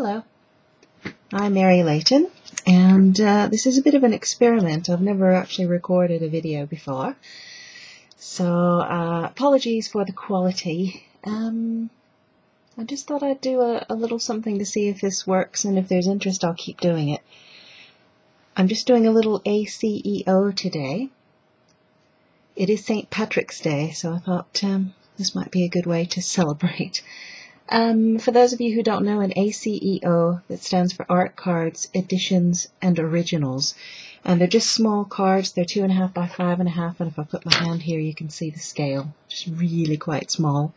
Hello, I'm Mary Layton, and this is a bit of an experiment. I've never actually recorded a video before, so apologies for the quality. I just thought I'd do a little something to see if this works, and if there's interest I'll keep doing it. I'm just doing a little ACEO today. It is St. Patrick's Day, so I thought this might be a good way to celebrate. For those of you who don't know, an ACEO, that stands for Art Cards, Editions and Originals. And they're just small cards. They're 2.5 by 5.5, and if I put my hand here you can see the scale. Just really quite small.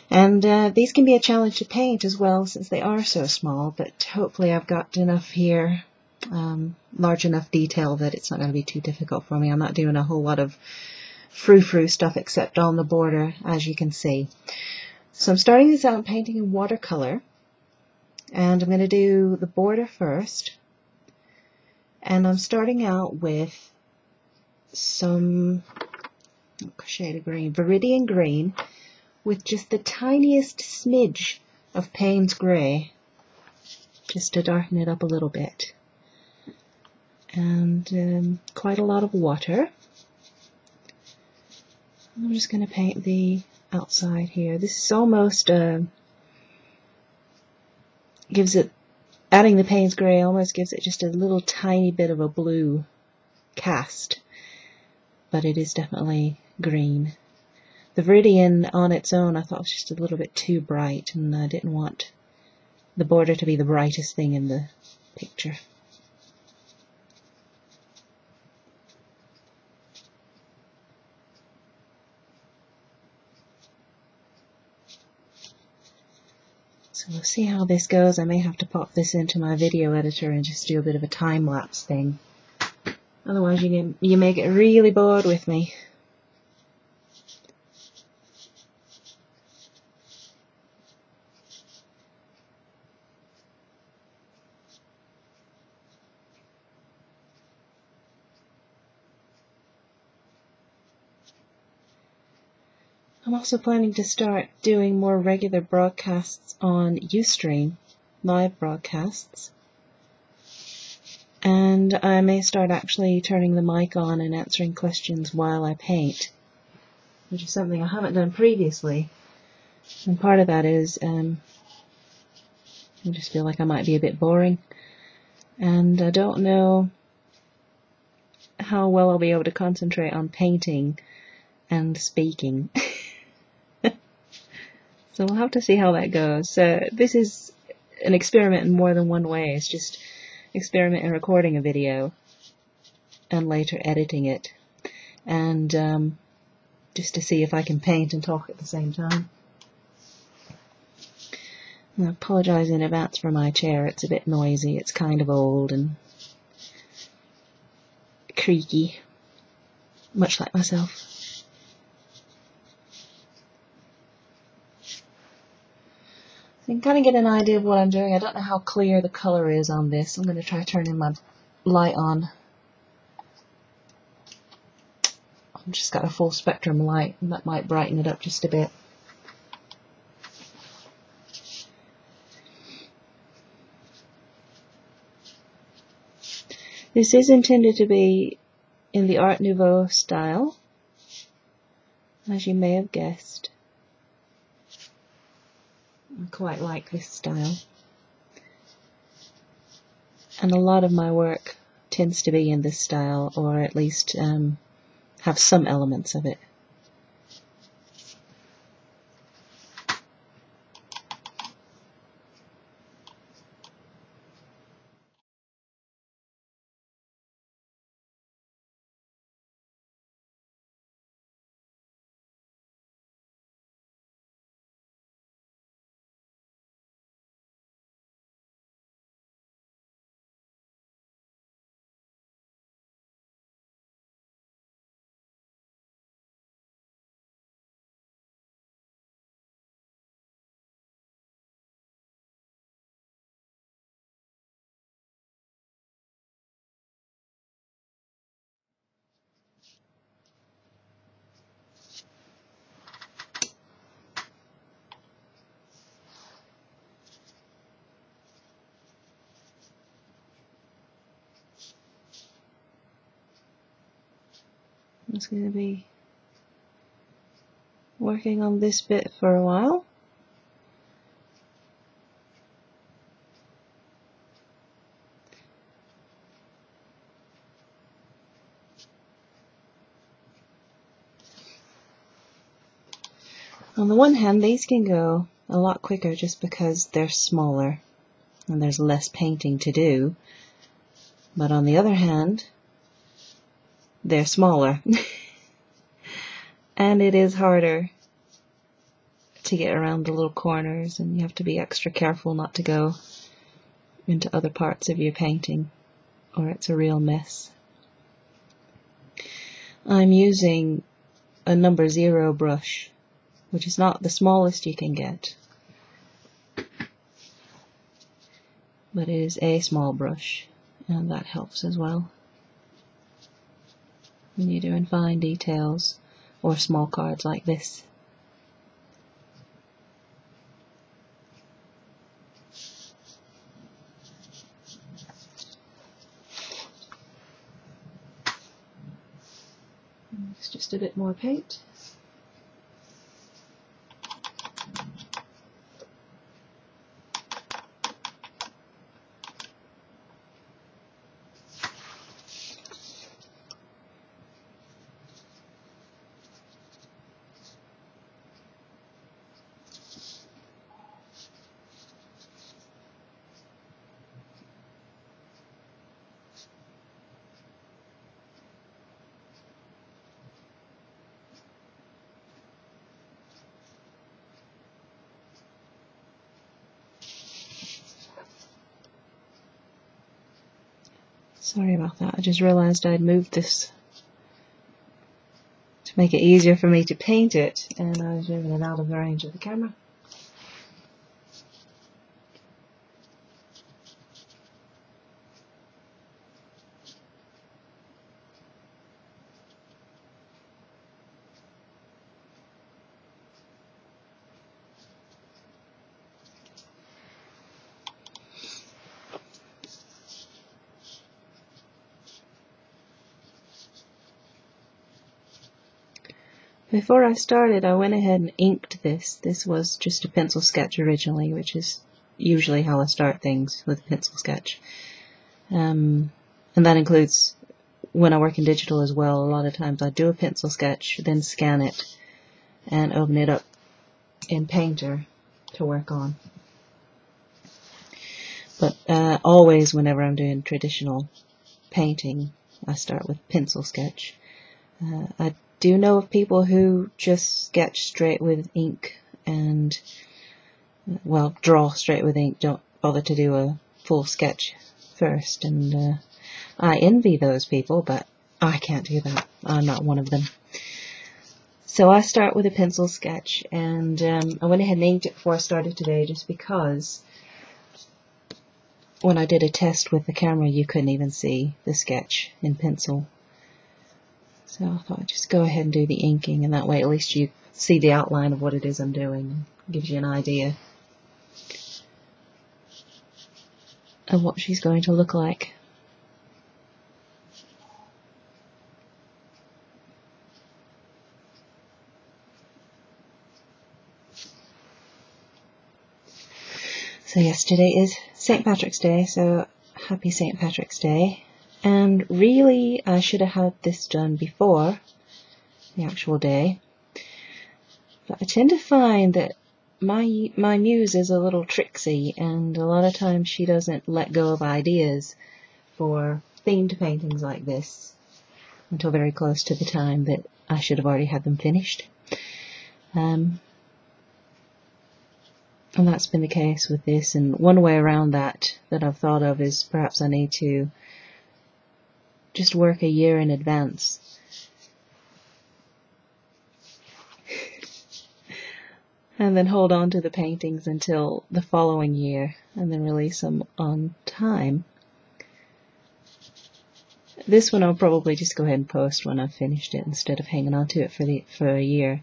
And these can be a challenge to paint as well, since they are so small, but hopefully I've got enough here, large enough detail that it's not going to be too difficult for me. I'm not doing a whole lot of frou-frou stuff except on the border, as you can see. So I'm starting this out painting in watercolour, and I'm going to do the border first, and I'm starting out with some shade of green, Viridian green, with just the tiniest smidge of Payne's grey, just to darken it up a little bit, and quite a lot of water. I'm just going to paint the outside here. This is almost gives it, adding the Payne's grey almost gives it just a little tiny bit of a blue cast, but it is definitely green. The Viridian on its own I thought was just a little bit too bright, and I didn't want the border to be the brightest thing in the picture. So we'll see how this goes. I may have to pop this into my video editor and just do a bit of a time-lapse thing. Otherwise you may get really bored with me. I'm also planning to start doing more regular broadcasts on Ustream, live broadcasts. And I may start actually turning the mic on and answering questions while I paint, which is something I haven't done previously. And part of that is I just feel like I might be a bit boring, and I don't know how well I'll be able to concentrate on painting and speaking. So we'll have to see how that goes. This is an experiment in more than one way. It's just experiment in recording a video and later editing it, and just to see if I can paint and talk at the same time. And I apologize in advance for my chair. It's a bit noisy. It's kind of old and creaky, much like myself. So you can kind of get an idea of what I'm doing. I don't know how clear the colour is on this. I'm going to try turning my light on. I've just got a full spectrum light, and that might brighten it up just a bit. This is intended to be in the Art Nouveau style, as you may have guessed. I quite like this style, and a lot of my work tends to be in this style, or at least have some elements of it. just going to be working on this bit for a while. On the one hand, these can go a lot quicker just because they're smaller and there's less painting to do. But on the other hand, they're smaller and it is harder to get around the little corners, and you have to be extra careful not to go into other parts of your painting or it's a real mess. I'm using a number 0 brush, which is not the smallest you can get, but it is a small brush, and that helps as well when you're doing fine details or small cards like this. It's just a bit more paint. Sorry about that, I just realized I'd moved this to make it easier for me to paint it, and I was moving it out of the range of the camera. Before I started, I went ahead and inked this. This was just a pencil sketch originally, which is usually how I start things, with a pencil sketch. And that includes when I work in digital as well. A lot of times I do a pencil sketch, then scan it and open it up in Painter to work on. But always whenever I'm doing traditional painting, I start with pencil sketch. I do know of people who just sketch straight with ink and, well, draw straight with ink, don't bother to do a full sketch first, and I envy those people, but I can't do that. I'm not one of them. So I start with a pencil sketch, and I went ahead and inked it before I started today just because when I did a test with the camera you couldn't even see the sketch in pencil. So I thought I'd just go ahead and do the inking, and that way at least you see the outline of what it is I'm doing. It gives you an idea of what she's going to look like. So yes, today is St. Patrick's Day, so happy St. Patrick's Day. And really, I should have had this done before the actual day. But I tend to find that my muse is a little tricksy, and a lot of times she doesn't let go of ideas for themed paintings like this until very close to the time that I should have already had them finished. And that's been the case with this, and one way around that I've thought of is perhaps I need to just work a year in advance. And then hold on to the paintings until the following year, and then release them on time. This one I'll probably just go ahead and post when I've finished it instead of hanging on to it for a year.